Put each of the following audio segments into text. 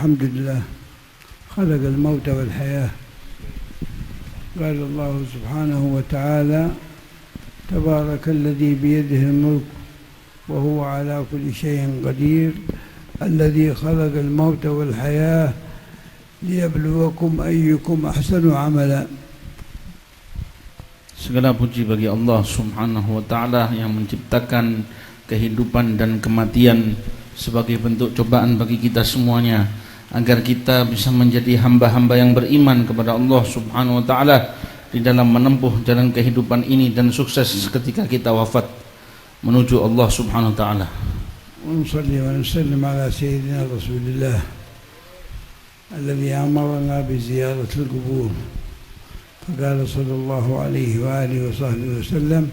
الحمد لله خلق الموت والحياة. قال الله سبحانه وتعالى: تبارك الذي بيده الملك وهو على كل شيء قدير الذي خلق الموت والحياة ليبلوكم أيكم أحسن عملا. Segala puji bagi Allah Subhanahu wa Ta'ala yang menciptakan kehidupan dan kematian sebagai bentuk cobaan bagi kita semuanya, agar kita bisa menjadi hamba-hamba yang beriman kepada Allah Subhanahu wa Ta'ala di dalam menempuh jalan kehidupan ini dan sukses ketika kita wafat menuju Allah Subhanahu wa Ta'ala. ونصلي ونسلم على سيدنا رسول الله الذي أمرنا بزيارة القبور، فقال صلى الله عليه وآله وصحبه وسلم: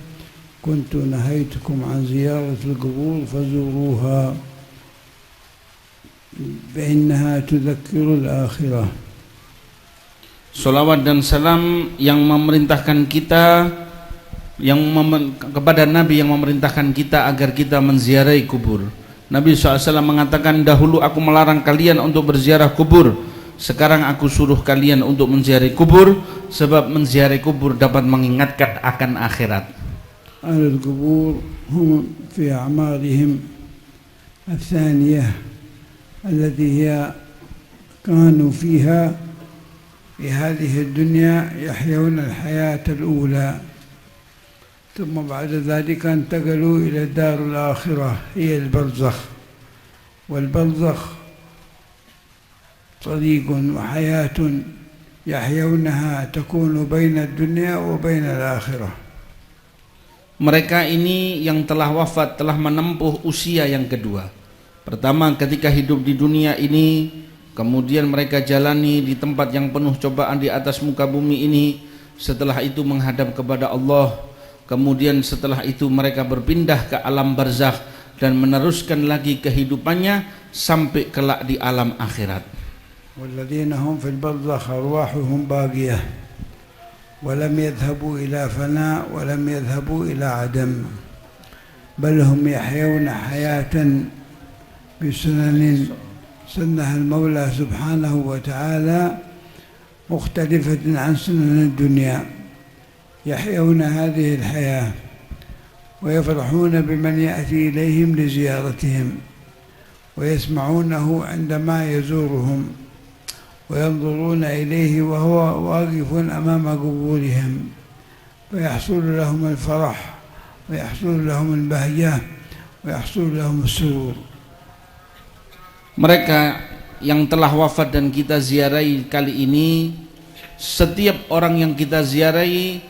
كنت نهيتكم عن زيارة القبور فزوروها فإنها تذكر الآخرة. Salawat dan salam yang memerintahkan kita kepada Nabi yang memerintahkan kita agar kita menziarahi kubur. Nabi SAW mengatakan, dahulu aku melarang kalian untuk berziarah kubur, sekarang aku suruh kalian untuk menziarahi kubur, sebab menziarahi kubur dapat mengingatkan akan akhirat. أهل القبور هم في أعمارهم الثانية التي هي كانوا فيها في هذه الدنيا يحيون الحياة الأولى، ثم بعد ذلك انتقلوا إلى الدار الآخرة هي البرزخ، والبرزخ طريق وحياة يحيونها تكون بين الدنيا وبين الآخرة. Mereka ini yang telah wafat telah menempuh usia yang kedua. Pertama ketika hidup di dunia ini, kemudian mereka jalani di tempat yang penuh cobaan di atas muka bumi ini, setelah itu menghadap kepada Allah, kemudian setelah itu mereka berpindah ke alam barzakh dan meneruskan lagi kehidupannya sampai kelak di alam akhirat. Walladzina hum fil barzakh arwahuhum baqiyah ولم يذهبوا إلى فناء ولم يذهبوا إلى عدم، بل هم يحيون حياة بسنن سنها المولى سبحانه وتعالى مختلفة عن سنن الدنيا، يحيون هذه الحياة ويفرحون بمن يأتي إليهم لزيارتهم ويسمعونه عندما يزورهم وينظرون إليه وهو واقف أمام قبورهم، ويحصل لهم الفرح ويحصل لهم البهجة ويحصل لهم السرور. Mereka yang telah wafat dan kita ziarahi kali ini, setiap orang yang kita ziarahi,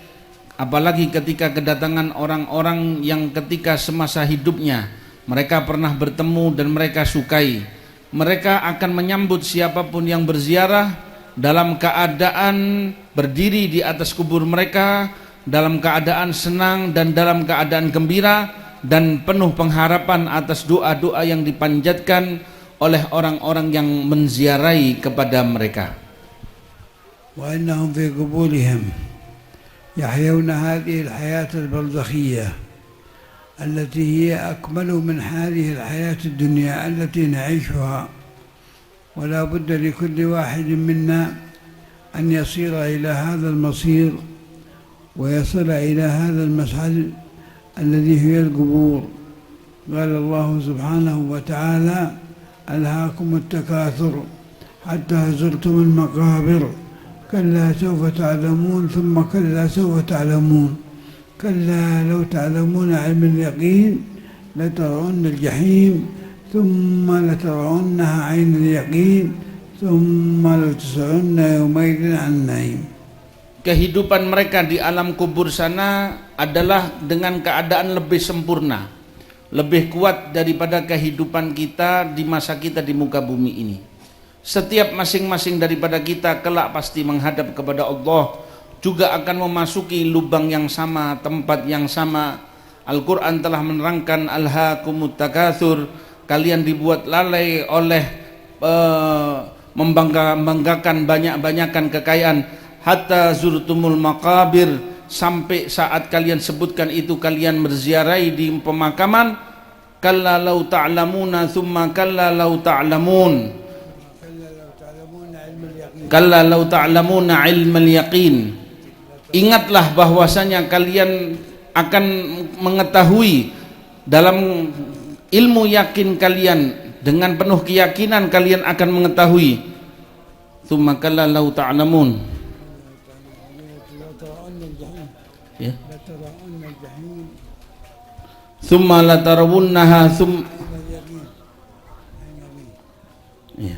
apalagi ketika kedatangan orang-orang yang ketika semasa hidupnya mereka pernah bertemu dan mereka sukai, mereka akan menyambut siapapun yang berziarah dalam keadaan berdiri di atas kubur mereka, dalam keadaan senang dan dalam keadaan gembira dan penuh pengharapan atas doa-doa yang dipanjatkan oleh orang-orang yang menziarahi kepada mereka. Wa innahum fi quburihim yahyawna hadhihi al-hayat al-barzakhiyah التي هي أكمل من هذه الحياة الدنيا التي نعيشها، ولا بد لكل واحد منا أن يصير إلى هذا المصير ويصل إلى هذا المسعد الذي هي القبور. قال الله سبحانه وتعالى: ألهاكم التكاثر حتى زرتم المقابر كلا سوف تعلمون ثم كلا سوف تعلمون كلا لو تعلمون علم اليقين لترون الجحيم ثم لترونها عين اليقين ثم لتسألن يومئذ عن النعيم. Kehidupan mereka di alam kubur sana adalah dengan keadaan lebih sempurna, lebih kuat daripada kehidupan kita di masa kita di muka bumi ini. Setiap masing-masing daripada kita kelak pasti menghadap kepada Allah, juga akan memasuki lubang yang sama, tempat yang sama. Al-Quran telah menerangkan, alhaakumut takatsur, kalian dibuat lalai oleh membanggakan banyak-banyakan kekayaan, hatta zurtumul maqabir, sampai saat kalian sebutkan itu kalian berziarahi di pemakaman. Kalla law ta'lamuna thumma kalla law ta'lamun, kalla law ta'lamuna ilmal yaqin, ingatlah bahwasanya kalian akan mengetahui dalam ilmu yakin kalian, dengan penuh keyakinan kalian akan mengetahui. Tsumma kalla law ta'lamun, ya, tsumma la tarawunnaha, ya,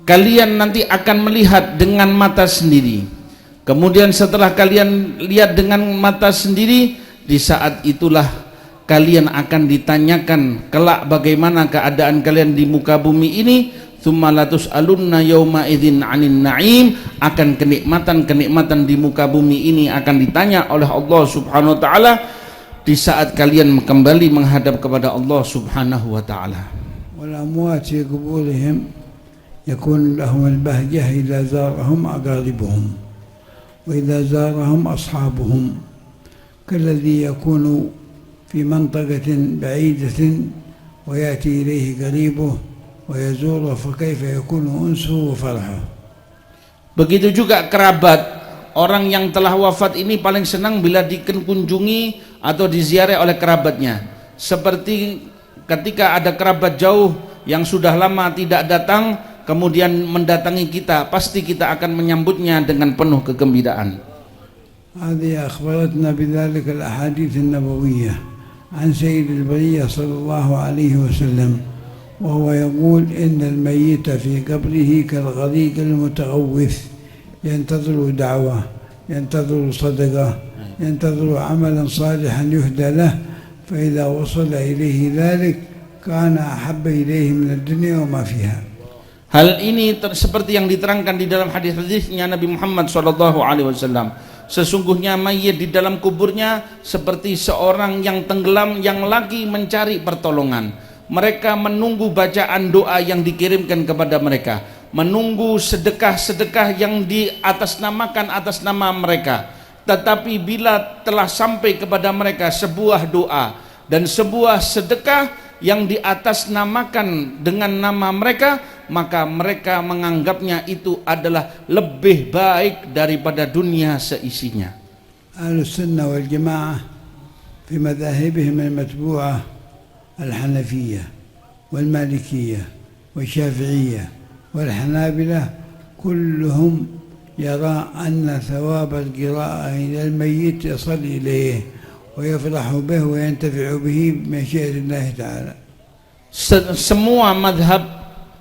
kalian nanti akan melihat dengan mata sendiri. Kemudian setelah kalian lihat dengan mata sendiri, di saat itulah kalian akan ditanyakan kelak bagaimana keadaan kalian di muka bumi ini. Tsumma latus'alunna yauma idzin 'anin na'im, akan kenikmatan-kenikmatan di muka bumi ini akan ditanya oleh Allah Subhanahu wa taala di saat kalian kembali menghadap kepada Allah Subhanahu wa taala. Wal amwat fi quburihim yakun lahum al-bahjah idza zarahum aqaribuhum وإذا زارهم أصحابهم كالذي يكون في منطقة بعيدة ويأتي إليه قريبه ويزوره فكيف يكون أنسه وفرحه. Begitu juga kerabat orang yang telah wafat ini paling senang bila dikunjungi atau diziarahi oleh kerabatnya. Seperti ketika ada kerabat jauh yang sudah lama tidak datang, kemudian mendatangi kita, pasti kita akan menyambutnya dengan penuh kegembiraan. هذه أخبرتنا بذلك الأحاديث النبوية عن سيد البرية صلى الله عليه وسلم وهو يقول إن الميت في قبره كالغريق المتغوث ينتظر دعوة، ينتظر صدقة، ينتظر عملا صالحا يهدى له، فإذا وصل إليه ذلك كان أحب إليه من الدنيا وما فيها. Hal ini seperti yang diterangkan di dalam hadis-hadisnya Nabi Muhammad SAW. Sesungguhnya mayit di dalam kuburnya seperti seorang yang tenggelam yang lagi mencari pertolongan. Mereka menunggu bacaan doa yang dikirimkan kepada mereka, menunggu sedekah-sedekah yang diatasnamakan atas nama mereka. Tetapi bila telah sampai kepada mereka sebuah doa dan sebuah sedekah yang diatasnamakan dengan nama mereka, maka mereka menganggapnya itu adalah lebih baik daripada dunia seisinya. Ahlus Sunnah wal Jamaah fi madhahibihim al-matbu'ah al-Hanafiyyah wal Malikiyyah wal Syafi'iyyah wal Hanabilah kulluhum yara anna thawab al-qira'ah ila al-mayyit yasil ilayhi ويفرح به وينتفع به بمشيئة الله تعالى. Semua madhab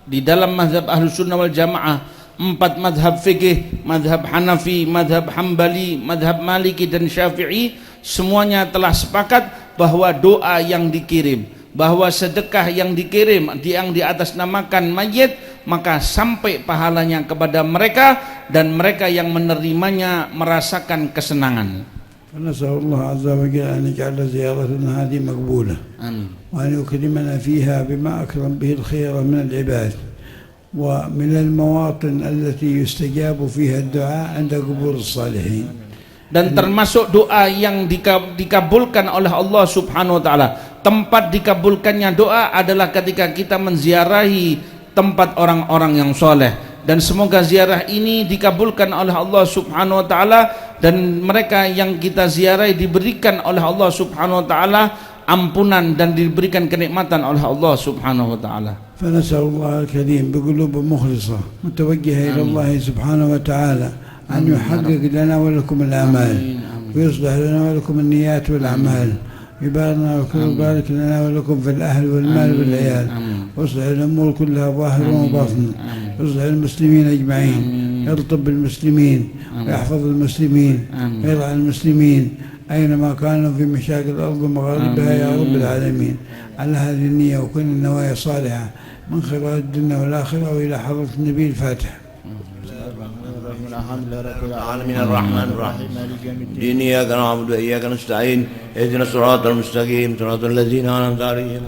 di dalam madhab Ahlus Sunnah wal Jamaah, 4 madhab fikih, madhab Hanafi, madhab Hambali, madhab Maliki dan Syafi'i, semuanya telah sepakat bahwa doa yang dikirim, bahwa sedekah yang dikirim yang diatasnamakan mayit, maka sampai pahalanya kepada mereka dan mereka yang menerimanya merasakan kesenangan. فنسأل الله عز وجل أن يجعل زيارتنا هذه مقبولة وأن يكرمنا فيها بما أكرم به الخير من العباد ومن المواطن التي يستجاب فيها الدعاء عند قبور الصالحين. Dan termasuk doa yang dikabulkan oleh Allah Subhanahu wa taala. Tempat dikabulkannya doa adalah ketika kita menziarahi tempat orang-orang yang soleh. Dan semoga ziarah ini dikabulkan oleh Allah Subhanahu wa taala dan mereka yang kita ziarahi diberikan oleh Allah Subhanahu wa taala ampunan dan diberikan kenikmatan oleh Allah Subhanahu wa taala. فنسأل الله الكريم بقلوب مخلصة متوجهة إلى الله سبحانه وتعالى أن يحقق لنا ولكم الآمال ويصلح لنا ولكم النيات والأعمال، يبارك لنا ولكم في الأهل والمال والعيال، ويصلح الأمور كلها ظاهرا وباطنا، يصلح المسلمين أجمعين، يرطب بالمسلمين ويحفظ المسلمين ويرعى المسلمين أينما كانوا في مشاكل الأرض ومغاربها يا رب العالمين. على هذه النية وكل النوايا صالحة من خيرات الدنيا والآخرة وإلى حضرة النبي الفاتح. الحمد لله رب العالمين الرحمن الرحيم دين إياك نعبد وإياك نستعين اهدنا الصراط المستقيم صراط الذين أنعمت عليهم